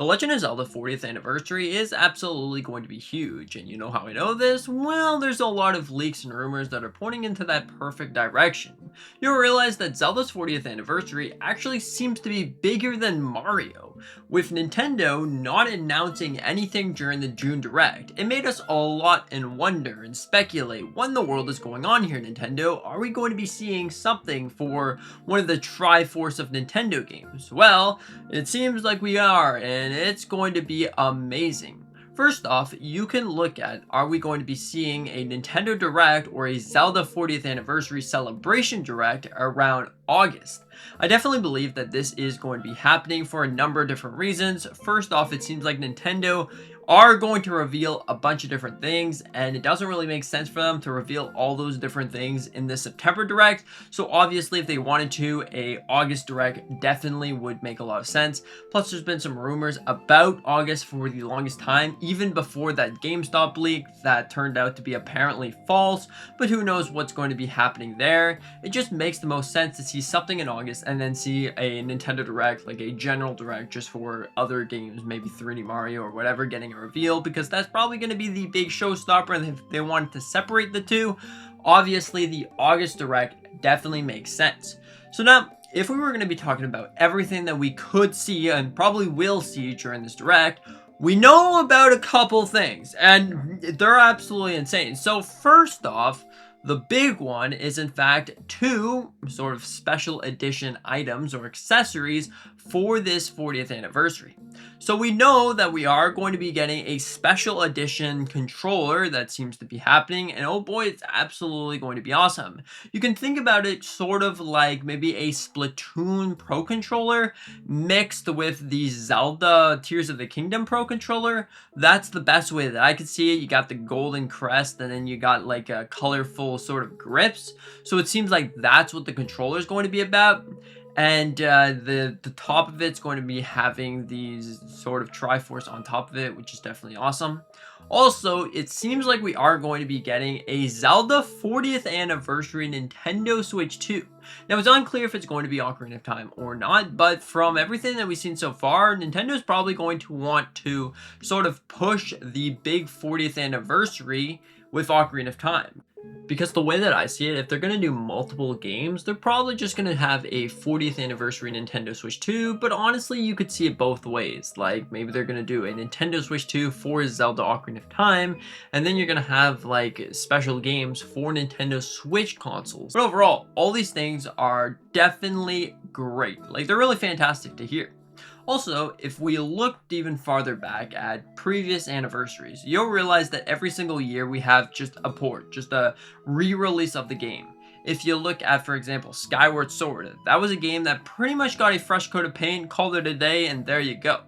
The Legend of Zelda 40th anniversary is absolutely going to be huge, and you know how I know this? Well, there's a lot of leaks and rumors that are pointing into that perfect direction. You'll realize that Zelda's 40th anniversary actually seems to be bigger than Mario, with Nintendo not announcing anything during the June Direct. It made us a lot in wonder and speculate what in the world is going on here, Nintendo. Are we going to be seeing something for one of the Triforce of Nintendo games? Well, it seems like we are, and it's going to be amazing. First off, you can look at, are we going to be seeing a Nintendo Direct or a Zelda 40th Anniversary Celebration Direct around August? I definitely believe that this is going to be happening for a number of different reasons. First off, it seems like Nintendo are going to reveal a bunch of different things, and it doesn't really make sense for them to reveal all those different things in the September Direct. So obviously, if they wanted to, a August Direct definitely would make a lot of sense. Plus, there's been some rumors about August for the longest time, even before that GameStop leak that turned out to be apparently false, but who knows what's going to be happening there. It just makes the most sense to see something in August and then see a Nintendo Direct, like a general Direct just for other games, maybe 3D Mario or whatever, getting a reveal, because that's probably going to be the big showstopper, and if they wanted to separate the two, obviously the August Direct definitely makes sense. So now, if we were going to be talking about everything that we could see and probably will see during this Direct, we know about a couple things, and they're absolutely insane. So first off, the big one is in fact two sort of special edition items or accessories for this 40th anniversary. So we know that we are going to be getting a special edition controller that seems to be happening, and oh boy, it's absolutely going to be awesome. You can think about it sort of like maybe a Splatoon Pro Controller mixed with the Zelda Tears of the Kingdom Pro Controller. That's the best way that I could see it. You got the golden crest, and then you got like a colorful sort of grips. So it seems like that's what the controller is going to be about. And the top of it's going to be having these sort of Triforce on top of it, which is definitely awesome. Also, it seems like we are going to be getting a Zelda 40th Anniversary Nintendo Switch 2. Now, it's unclear if it's going to be Ocarina of Time or not, but from everything that we've seen so far, Nintendo's probably going to want to sort of push the big 40th anniversary with Ocarina of Time. Because the way that I see it, if they're going to do multiple games, they're probably just going to have a 40th anniversary Nintendo Switch 2, but honestly, you could see it both ways. Like, maybe they're going to do a Nintendo Switch 2 for Zelda Ocarina of Time, and then you're going to have, like, special games for Nintendo Switch consoles. But overall, all these things are definitely great. Like, they're really fantastic to hear. Also, if we looked even farther back at previous anniversaries, you'll realize that every single year we have just a port, just a re-release of the game. If you look at, for example, Skyward Sword, that was a game that pretty much got a fresh coat of paint, called it a day, and there you go.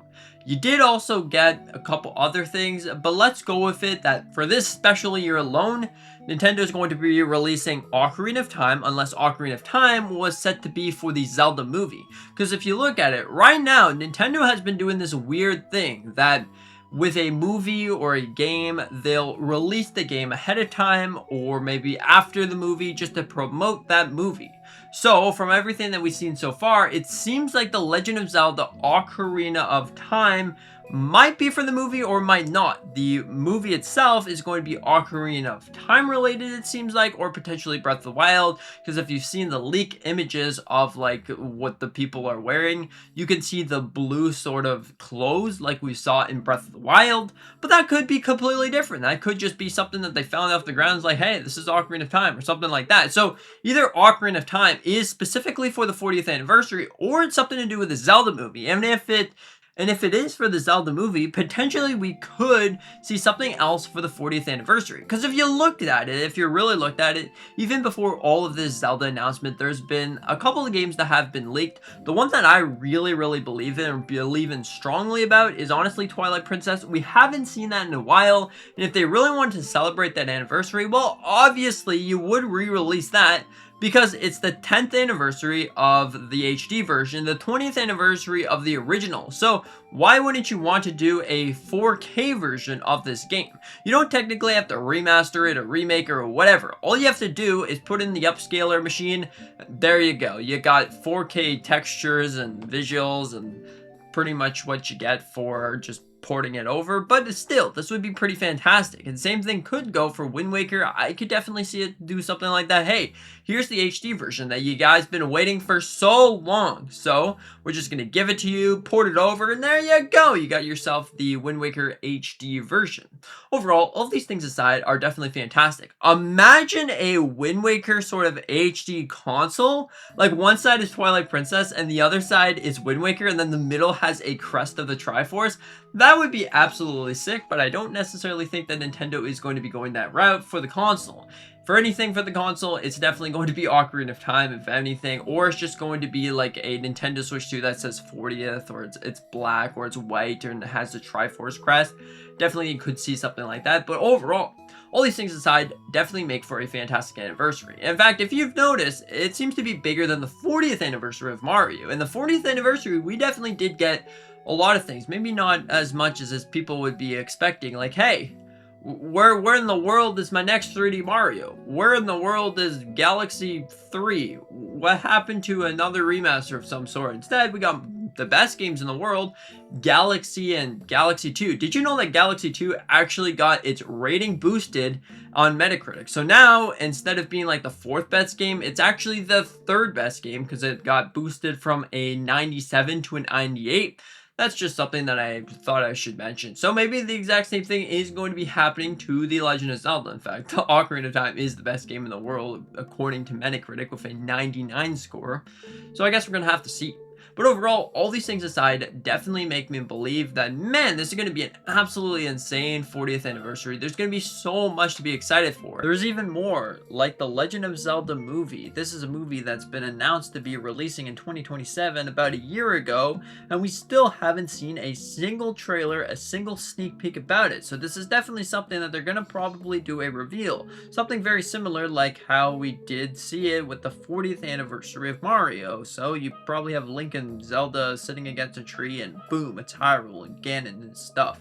You did also get a couple other things, but let's go with it that for this special year alone, Nintendo is going to be releasing Ocarina of Time, unless Ocarina of Time was set to be for the Zelda movie. Because if you look at it, right now, Nintendo has been doing this weird thing that with a movie or a game, they'll release the game ahead of time or maybe after the movie just to promote that movie. So, from everything that we've seen so far, it seems like The Legend of Zelda Ocarina of Time might be for the movie or might not. The movie itself is going to be Ocarina of Time related, it seems like, or potentially Breath of the Wild, because if you've seen the leak images of like what the people are wearing, you can see the blue sort of clothes like we saw in Breath of the Wild, but that could be completely different. That could just be something that they found off the ground, like, hey, this is Ocarina of Time or something like that. So either Ocarina of Time is specifically for the 40th anniversary, or it's something to do with the Zelda movie. And if it is for the Zelda movie, potentially we could see something else for the 40th anniversary. Because if you looked at it, if you really looked at it, even before all of this Zelda announcement, there's been a couple of games that have been leaked. The one that I really believe in, or believe in strongly about, is honestly Twilight Princess. We haven't seen that in a while, and if they really wanted to celebrate that anniversary, well, obviously you would re-release that, because it's the 10th anniversary of the HD version, the 20th anniversary of the original. So why wouldn't you want to do a 4K version of this game? You don't technically have to remaster it or remake it or whatever. All you have to do is put in the upscaler machine. There you go. You got 4K textures and visuals and pretty much what you get for just porting it over, but still, this would be pretty fantastic. And same thing could go for Wind Waker. I could definitely see it do something like that. Hey, here's the HD version that you guys been waiting for so long, so we're just gonna give it to you, port it over, and there you go. You got yourself the Wind Waker HD version. Overall, all of these things aside are definitely fantastic. Imagine a Wind Waker sort of HD console. Like one side is Twilight Princess and the other side is Wind Waker, and then the middle has a crest of the Triforce. That would be absolutely sick, but I don't necessarily think that Nintendo is going to be going that route for the console. For anything for the console, it's definitely going to be Ocarina of Time, if anything, or it's just going to be like a Nintendo Switch 2 that says 40th, or it's black, or it's white, and it has the Triforce crest. Definitely you could see something like that, but overall, all these things aside, definitely make for a fantastic anniversary. In fact, if you've noticed, it seems to be bigger than the 40th anniversary of Mario. In the 40th anniversary, we definitely did get a lot of things, maybe not as much as people would be expecting, like, hey, where in the world is my next 3D Mario? Where in the world is Galaxy 3? What happened to another remaster of some sort? Instead, we got the best games in the world, Galaxy and Galaxy 2. Did you know that Galaxy 2 actually got its rating boosted on Metacritic? So now, instead of being like the 4th best game, it's actually the 3rd best game because it got boosted from a 97 to a 98. That's just something that I thought I should mention. So maybe the exact same thing is going to be happening to The Legend of Zelda. In fact, the Ocarina of Time is the best game in the world, according to Metacritic, with a 99 score. So I guess we're going to have to see. But overall, all these things aside, definitely make me believe that, man, this is going to be an absolutely insane 40th anniversary. There's going to be so much to be excited for. There's even more, like the Legend of Zelda movie. This is a movie that's been announced to be releasing in 2027 about a year ago, and we still haven't seen a single trailer, a single sneak peek about it. So this is definitely something that they're going to probably do a reveal. Something very similar like how we did see it with the 40th anniversary of Mario. So you probably have Link and Zelda sitting against a tree and boom, it's Hyrule and Ganon and stuff.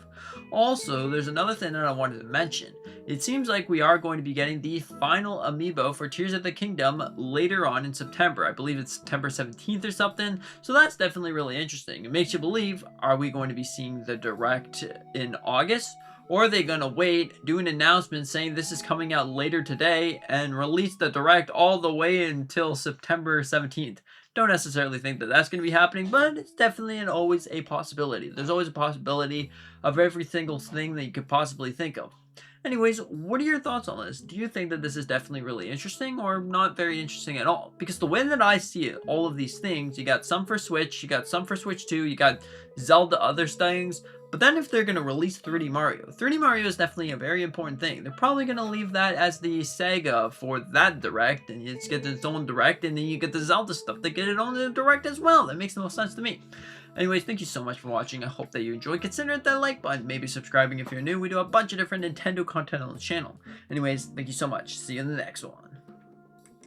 Also, there's another thing that I wanted to mention. It seems like we are going to be getting the final amiibo for Tears of the Kingdom later on in September. I believe it's September 17th or something, so that's definitely really interesting. It makes you believe, are we going to be seeing the Direct in August? Or are they going to wait, do an announcement saying this is coming out later today, and release the Direct all the way until September 17th? Don't necessarily think that that's going to be happening, but it's definitely always a possibility. There's always a possibility of every single thing that you could possibly think of. Anyways, what are your thoughts on this? Do you think that this is definitely really interesting or not very interesting at all? Because the way that I see it, all of these things, you got some for Switch, you got some for Switch 2, you got Zelda other things, but then if they're going to release 3D Mario is definitely a very important thing. They're probably going to leave that as the Sega for that Direct, and it's get its own Direct, and then you get the Zelda stuff that get it on the Direct as well. That makes the most sense to me. Anyways, thank you so much for watching. I hope that you enjoyed. Consider that like button, maybe subscribing if you're new. We do a bunch of different Nintendo content on the channel. Anyways, thank you so much. See you in the next one.